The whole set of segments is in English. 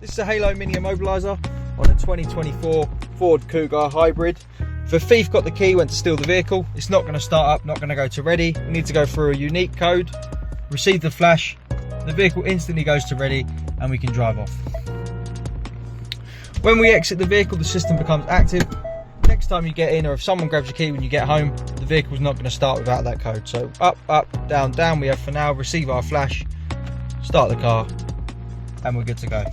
This is a Halo Mini Immobiliser on a 2024 Ford Kuga hybrid. If a thief got the key, went to steal the vehicle, it's not going to start up, not going to go to ready. We need to go through a unique code, receive the flash, the vehicle instantly goes to ready, and we can drive off. When we exit the vehicle, the system becomes active. Next time you get in, or if someone grabs your key when you get home, the vehicle's not going to start without that code. So up, up, down, down we have for now, receive our flash, start the car, and we're good to go.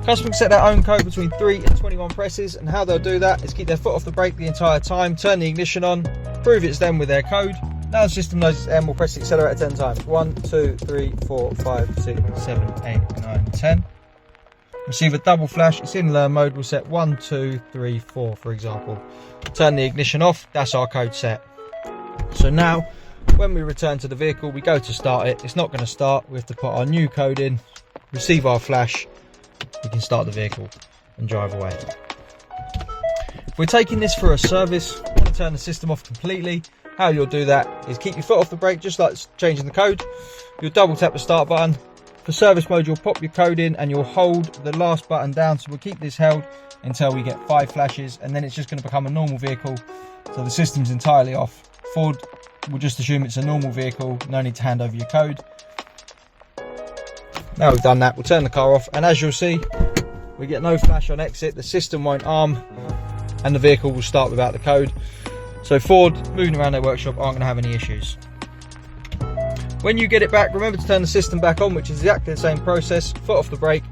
Customers set their own code between 3 and 21 presses, and how they'll do that is keep their foot off the brake the entire time, turn the ignition on, prove it's them with their code. Now the system knows it's them, we'll press the accelerator 10 times. 1, 2, 3, 4, 5, 6, 7, 8, 9, 10. Receive a double flash, it's in learn mode, we'll set 1, 2, 3, 4 for example. Turn the ignition off, that's our code set. So now, when we return to the vehicle, we go to start it, it's not going to start, we have to put our new code in, receive our flash, we can start the vehicle and drive away. If we're taking this for a service, we want to turn the system off completely. How you'll do that is keep your foot off the brake, just like changing the code. You'll double tap the start button. For service mode, you'll pop your code in and you'll hold the last button down. So we'll keep this held until we get 5 flashes, and then it's just going to become a normal vehicle. So the system's entirely off. Ford will just assume it's a normal vehicle, no need to hand over your code. Now we've done that, we'll turn the car off, and as you'll see, we get no flash on exit, the system won't arm, and the vehicle will start without the code. So Ford, moving around their workshop, aren't going to have any issues. When you get it back, remember to turn the system back on, which is exactly the same process. Foot off the brake,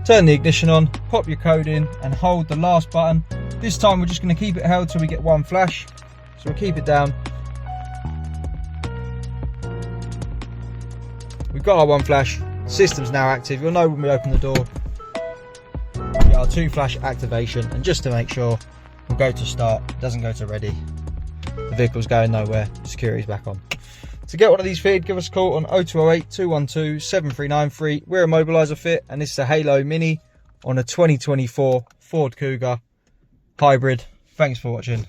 turn the ignition on, pop your code in, and hold the last button. This time we're just going to keep it held till we get 1 flash. So we'll keep it down. We've got our 1 flash, system's now active. You'll know when we open the door, we get our 2 flash activation, and just to make sure, we'll go to start, doesn't go to ready. The vehicle's going nowhere, security's back on. To get one of these fitted, give us a call on 0208 212 7393. We're Immobiliser Fit, and this is a Halo Mini on a 2024 Ford Kuga hybrid. Thanks for watching.